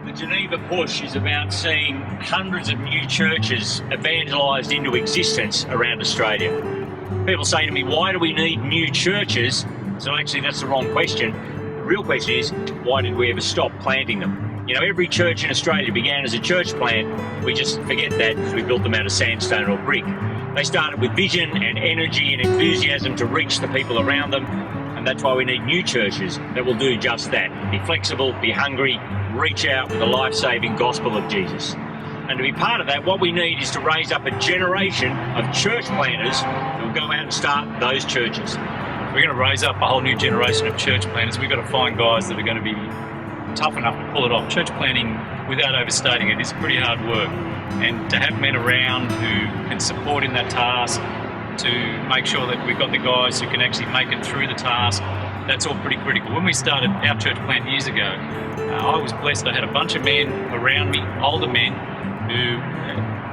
The Geneva Push is about seeing hundreds of new churches evangelised into existence around Australia. People say to me, why do we need new churches? So actually that's the wrong question. The real question is, why did we ever stop planting them? You know, every church in Australia began as a church plant. We just forget that because we built them out of sandstone or brick. They started with vision and energy and enthusiasm to reach the people around them. And that's why we need new churches that will do just that. Be flexible, be hungry, reach out with the life-saving gospel of Jesus. And to be part of that, what we need is to raise up a generation of church planters who will go out and start those churches. If we're going to raise up a whole new generation of church planters, we've got to find guys that are going to be tough enough to pull it off. Church planting, without overstating it, is pretty hard work. And to have men around who can support in that task, to make sure that we've got the guys who can actually make it through the task, that's all pretty critical. When we started our church plant years ago, I was blessed. I had a bunch of men around me, older men, who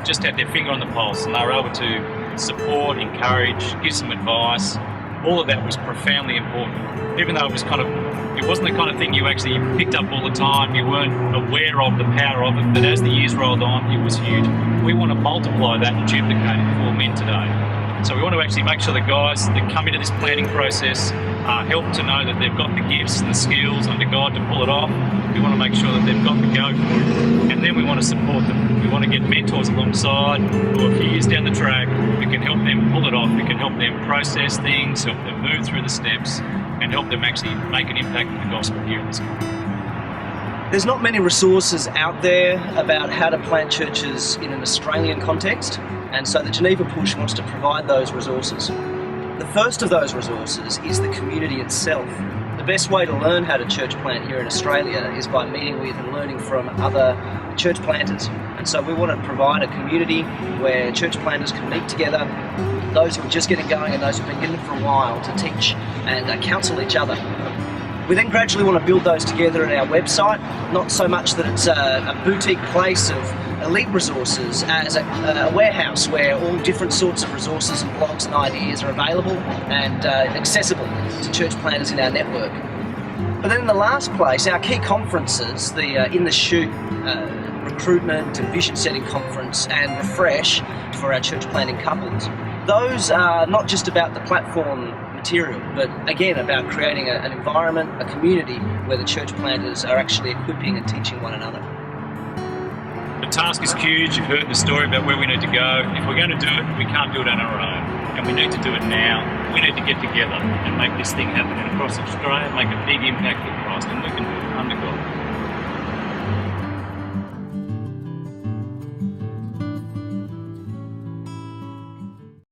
just had their finger on the pulse, and they were able to support, encourage, give some advice. All of that was profoundly important. Even though it wasn't the kind of thing you actually picked up all the time, you weren't aware of the power of it, but as the years rolled on, it was huge. We want to multiply that and duplicate it for men today. So we want to actually make sure the guys that come into this planning process are helped to know that they've got the gifts and the skills under God to pull it off. We want to make sure that they've got the go for it. And then we want to support them. We want to get mentors alongside who are a few years down the track, who can help them pull it off, who can help them process things, help them move through the steps, and help them actually make an impact with the gospel here in this country. There's not many resources out there about how to plant churches in an Australian context, and so the Geneva Push wants to provide those resources. The first of those resources is the community itself. The best way to learn how to church plant here in Australia is by meeting with and learning from other church planters. And so we want to provide a community where church planters can meet together, those who are just getting going and those who have been getting it for a while, to teach and counsel each other. We then gradually want to build those together at our website, not so much that it's a boutique place of elite resources, as a warehouse where all different sorts of resources and blogs and ideas are available and accessible to church planters in our network. But then in the last place, our key conferences, the In the Shoot recruitment and vision setting conference and Refresh for our church planting couples, those are not just about the platform material, but again about creating an environment, a community where the church planters are actually equipping and teaching one another. The task is huge. You've heard the story about where we need to go. If we're going to do it, we can't do it on our own, and we need to do it now. We need to get together and make this thing happen across Australia, make a big impact for Christ, and we can do it.